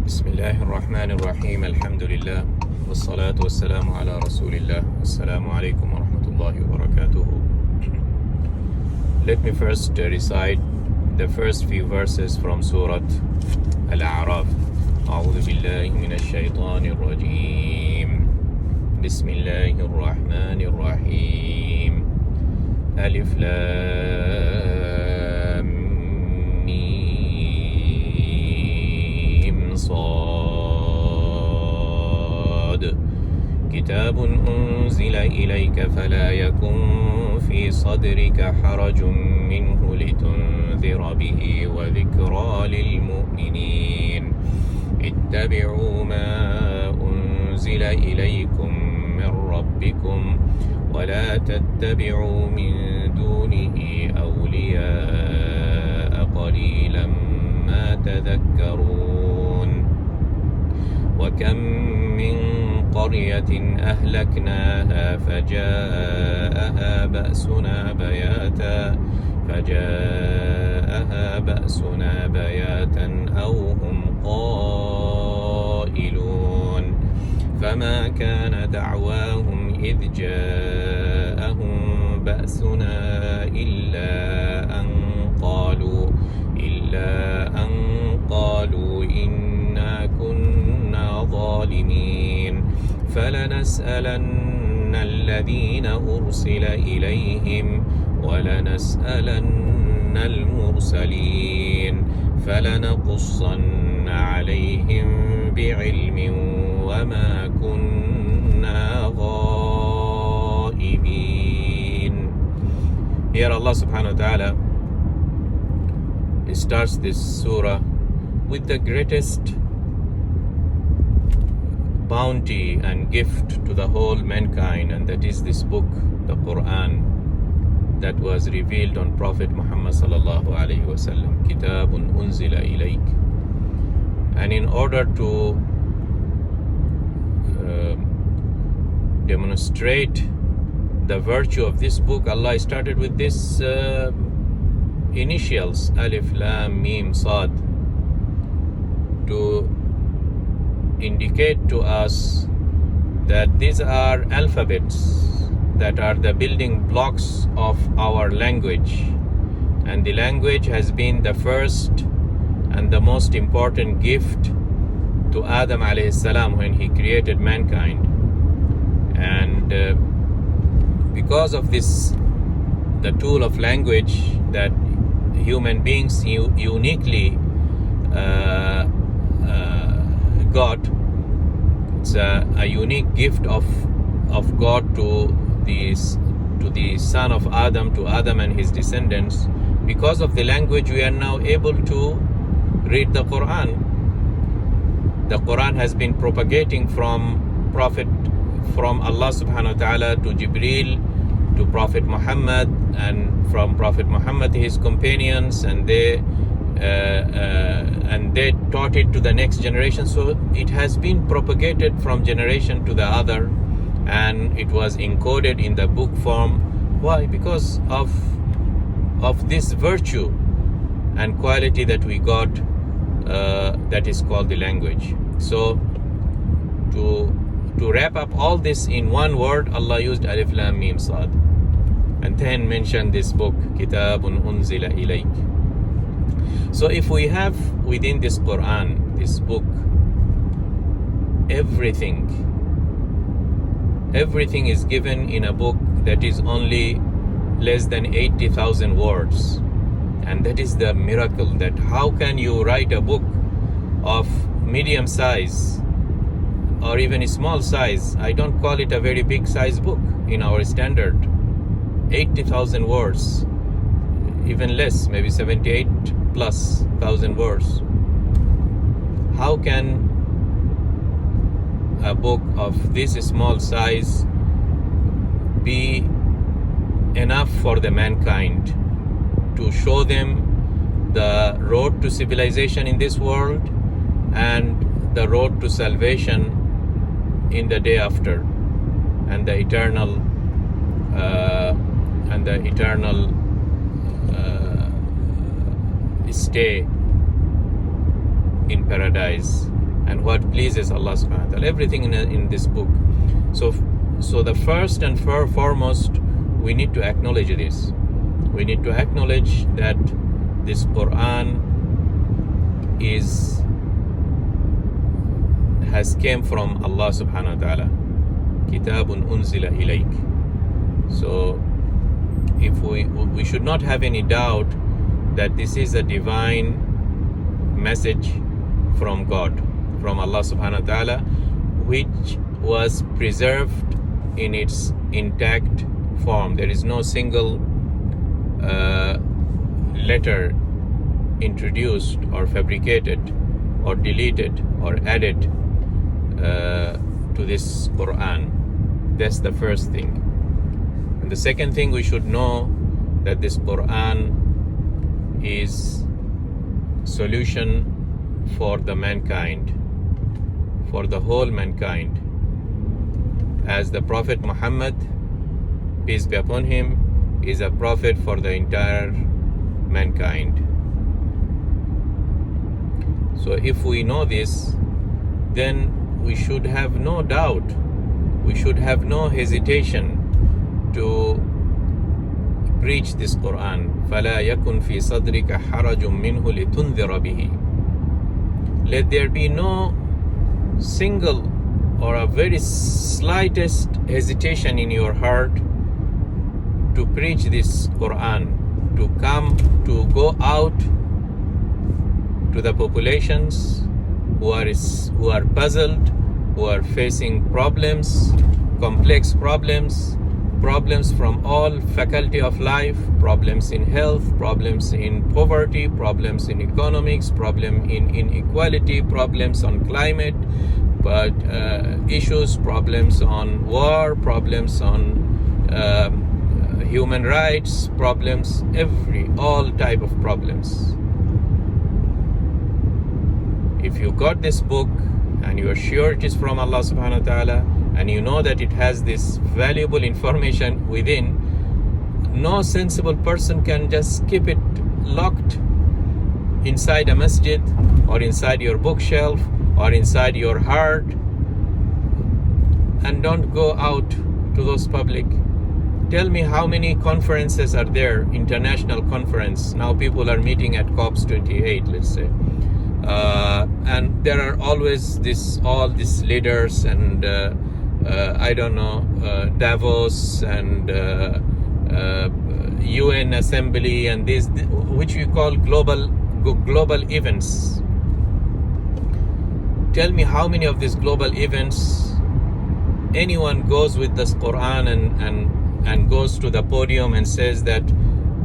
بسم الله الرحمن الرحيم الحمد لله والصلاة والسلام على رسول الله السلام عليكم ورحمة الله وبركاته. Let me first recite the first few verses from Sura Al-A'raf. أعوذ بالله من الشيطان الرجيم. بسم الله الرحمن الرحيم. ألف لام ميم صاد كتاب أنزل إليك فلا يكن في صدرك حرج منه لتنذر به وذكرى للمؤمنين. اتبعوا ما أنزل إليكم من ربكم ولا تتبعوا من دونه أولياء قليلا ما تذكرون. وكم من قرية أهلكناها فجاءها بأسنا بياتا أو هم قائلون. فما كان دعواهم إذ جاءهم بأسنا إلا أن قالوا إنا كنا ظالمين. فلنسألن الذين أرسل إليهم ولنسألن المرسلين فلنقصن عليهم بعلم وما كنا غائبين. Here Allah subhanahu wa ta'ala starts this surah with the greatest bounty and gift to the whole mankind, and that is this book, the Quran, that was revealed on Prophet Muhammad sallallahu alaihi wasallam. Kitabun unzila ilayk. And in order to demonstrate the virtue of this book, Allah started with this initials, Alif Lam Mim Sad, to indicate to us that these are alphabets that are the building blocks of our language, and the language has been the first and the most important gift to Adam alayhi salam when he created mankind. And because of this, the tool of language that human beings uniquely got, it's a unique gift of God to the son of Adam, to Adam and his descendants. Because of the language, we are now able to read the Quran. The Quran has been propagating from Allah subhanahu wa ta'ala to Jibreel, to Prophet Muhammad, and from Prophet Muhammad to his companions, and they taught it to the next generation. So it has been propagated from generation to the other, and it was encoded in the book form. Why? Because of this virtue and quality that we got, that is called the language. So to wrap up all this in one word, Allah used Alif Lam Mim Sad, and then mentioned this book, Kitabun Unzila Ilayk. So if we have within this Quran, this book, everything is given in a book that is only less than 80,000 words. And that is the miracle, that how can you write a book of medium size or even a small size? I don't call it a very big size book in our standard. 80,000 words, even less, maybe 78,000+ words. How can a book of this small size be enough for the mankind to show them the road to civilization in this world and the road to salvation in the day after, and the eternal stay in paradise and what pleases Allah subhanahu wa ta'ala. Everything in this book. So the first and foremost, we need to acknowledge this. We need to acknowledge that this Quran has came from Allah subhanahu wa ta'ala. Kitabun unzila ilayk. So if we should not have any doubt that this is a divine message from God, from Allah subhanahu wa ta'ala, which was preserved in its intact form. There is no single letter introduced or fabricated or deleted or added to this Quran. That's the first thing. And the second thing, we should know that this Quran is solution for the mankind, for the whole mankind. As the Prophet Muhammad, peace be upon him, is a prophet for the entire mankind. So if we know this, then we should have no doubt, we should have no hesitation to preach this Quran. فَلَا يَكُنْ فِي صَدْرِكَ حَرَجٌ مِّنْهُ لِتُنذِرَ بِهِ. Let there be no single or a very slightest hesitation in your heart to preach this Quran, to go out to the populations who are puzzled, who are facing problems, complex problems from all faculty of life, problems in health, problems in poverty, problems in economics, problem in inequality, problems on climate, but issues, problems on war, problems on human rights, problems, all type of problems. If you got this book and you are sure it is from Allah subhanahu wa ta'ala, and you know that it has this valuable information within, no sensible person can just keep it locked inside a masjid or inside your bookshelf or inside your heart and don't go out to those public. Tell me how many conferences are there, international conference. Now people are meeting at COP28, let's say. And there are always all these leaders and Davos and UN Assembly and this, which we call global events. Tell me how many of these global events anyone goes with this Quran and goes to the podium and says that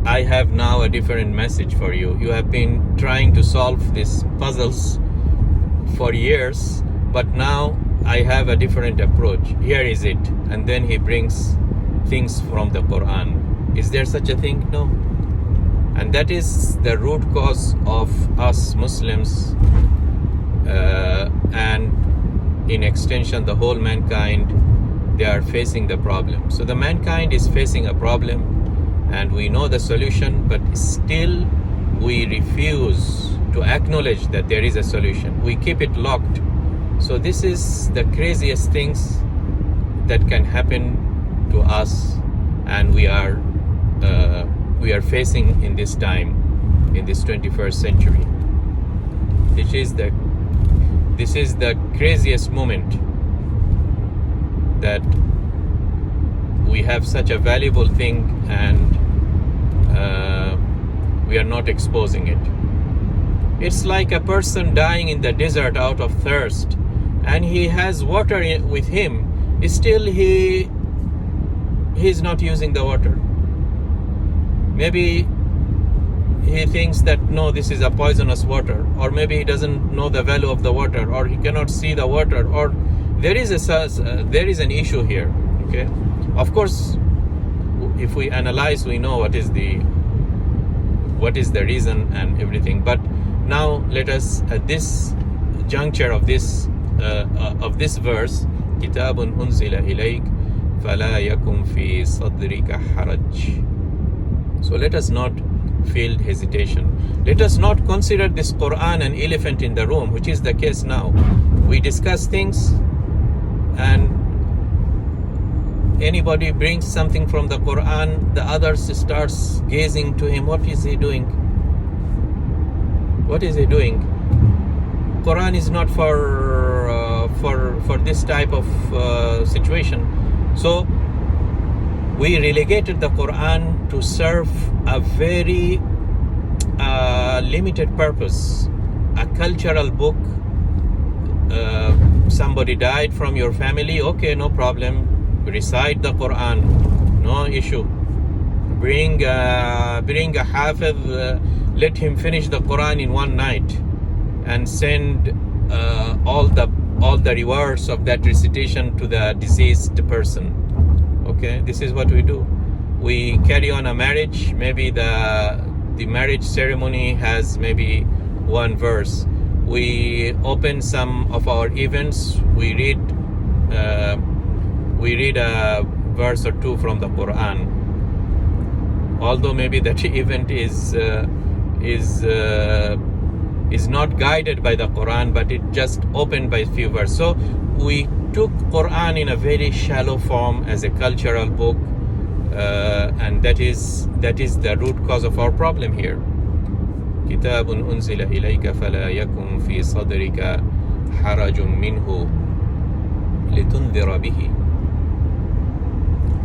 I have now a different message for you. You have been trying to solve these puzzles for years, but now I have a different approach. Here is it. And then he brings things from the Quran. Is there such a thing? No. And that is the root cause of us Muslims and in extension the whole mankind. They are facing the problem. So the mankind is facing a problem and we know the solution, but still we refuse to acknowledge that there is a solution. We keep it locked. So this is the craziest things that can happen to us, and we are facing in this time, in this 21st century. This is the craziest moment that we have such a valuable thing and we are not exposing it. It's like a person dying in the desert out of thirst, and he has water with him. Still he's not using the water. Maybe he thinks that no, this is a poisonous water, or maybe he doesn't know the value of the water, or he cannot see the water, or there is an issue here. Okay, of course, if we analyze, we know what is the reason and everything. But now let us, at this juncture of this verse, kitabun unzila ilayk fala yakun fi sadrika haraj. So let us not feel hesitation. Let us not consider this Quran an elephant in the room, which is the case now. We discuss things and anybody brings something from the Quran, the others starts gazing to him. What is he doing? What is he doing? Quran is not for this type of situation. So we relegated the Quran to serve a very limited purpose, a cultural book. Somebody died from your family, okay, no problem. Recite the Quran, no issue. Bring a hafiz, let him finish the Quran in one night, and send all the rewards of that recitation to the deceased person. Okay, this is what we do. We carry on a marriage. Maybe the marriage ceremony has maybe one verse. We open some of our events. We read a verse or two from the Quran. Although maybe that event is not guided by the Quran, but it just opened by a few verses. So we took Quran in a very shallow form as a cultural book, and that is the root cause of our problem here. كتاب أنزل إليك فلا يكن في صدرك حرج منه لتنذر به.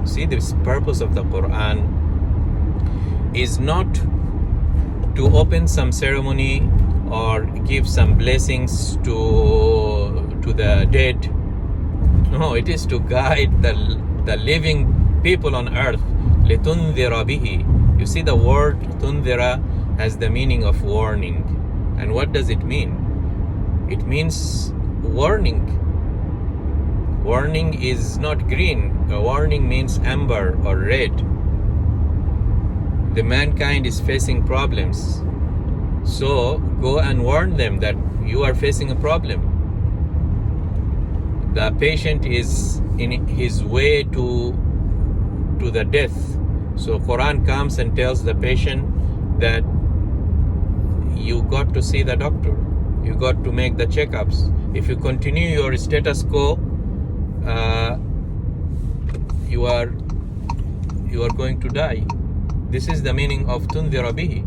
See, this purpose of the Quran is not to open some ceremony or give some blessings to the dead. No, it is to guide the living people on earth. لِتُنذِرَ بِهِ. You see, the word tundhira has the meaning of warning. And what does it mean? It means warning. Warning is not green. A warning means amber or red. The mankind is facing problems. So go and warn them that you are facing a problem. The patient is in his way to the death. So Quran comes and tells the patient that you got to see the doctor. You got to make the checkups. If you continue your status quo, you are going to die. This is the meaning of tundhira bihi.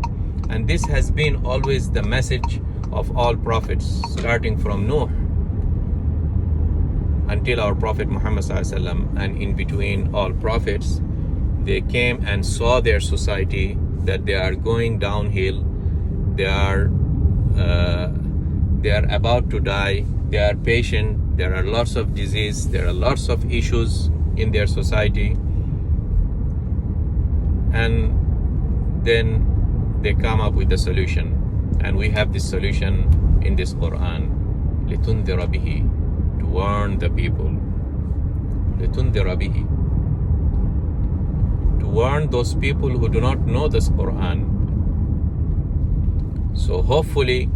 And this has been always the message of all prophets, starting from Nuh until our Prophet Muhammad ﷺ, and in between all prophets. They came and saw their society, that they are going downhill. They are about to die. They are patient. There are lots of disease. There are lots of issues in their society. And then they come up with a solution. And we have this solution in this Quran. لِتُنذِرَ بِهِ. To warn the people. لِتُنذِرَ بِهِ. To warn those people who do not know this Quran. So hopefully,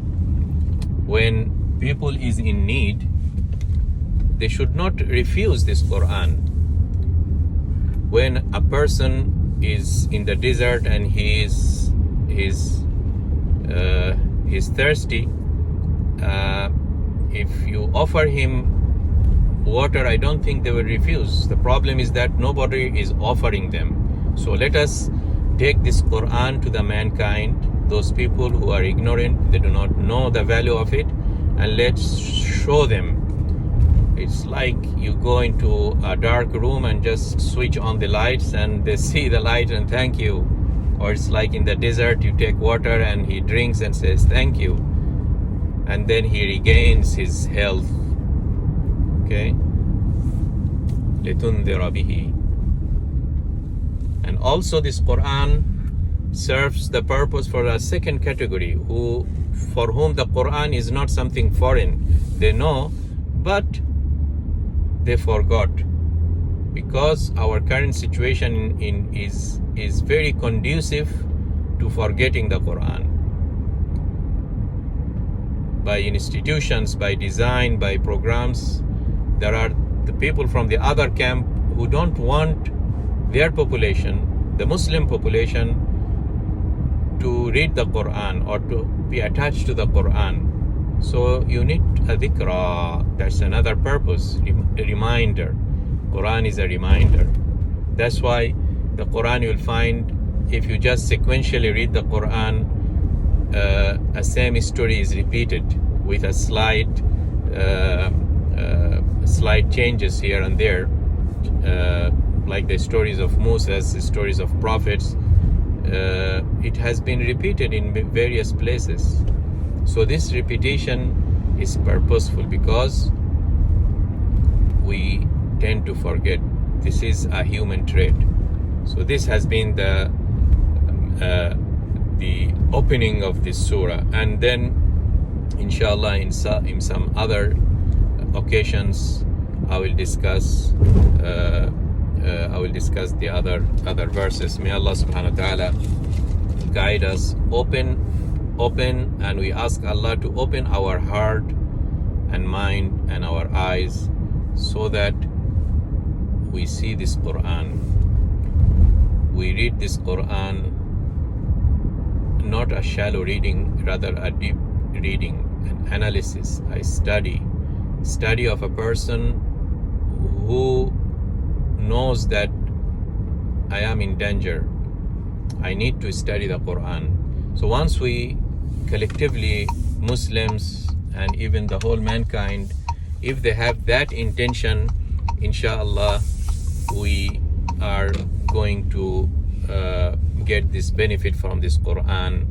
when people is in need, they should not refuse this Quran. When a person is in the desert and he is thirsty, if you offer him water, I don't think they will refuse. The problem is that nobody is offering them. So let us take this Quran to the mankind, those people who are ignorant, they do not know the value of it, and let's show them. It's like you go into a dark room and just switch on the lights and they see the light and thank you. Or it's like in the desert, you take water and he drinks and says thank you. And then he regains his health. Okay? لِتُنذِرَ بِهِ. And also this Quran serves the purpose for a second category, for whom the Quran is not something foreign. They know, but they forgot. Because our current situation is very conducive to forgetting the Quran. By institutions, by design, by programs, there are the people from the other camp who don't want their population, the Muslim population, to read the Quran or to be attached to the Quran. So you need a dhikra. That's another purpose, a reminder. Quran is a reminder. That's why the Quran, you'll find, if you just sequentially read the Quran, a same story is repeated with a slight changes here and there, like the stories of Moses, the stories of prophets. It has been repeated in various places. So this repetition is purposeful because we tend to forget. This is a human trait. So this has been the opening of this surah, and then inshallah in some other occasions I will discuss the other verses. May Allah subhanahu wa ta'ala guide us, open, and we ask Allah to open our heart and mind and our eyes so that we see this Quran. We read this Quran, not a shallow reading, rather a deep reading, an analysis, a study of a person who knows that I am in danger. I need to study the Quran. So once we collectively, Muslims and even the whole mankind, if they have that intention, inshallah, we are going to get this benefit from this Quran.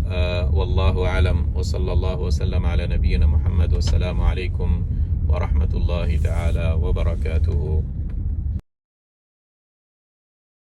Wallahu alam, wa sallallahu wa sallam ala nabiyyina Muhammad, wa salamu alaykum wa rahmatullahi ta'ala wa barakatuhu.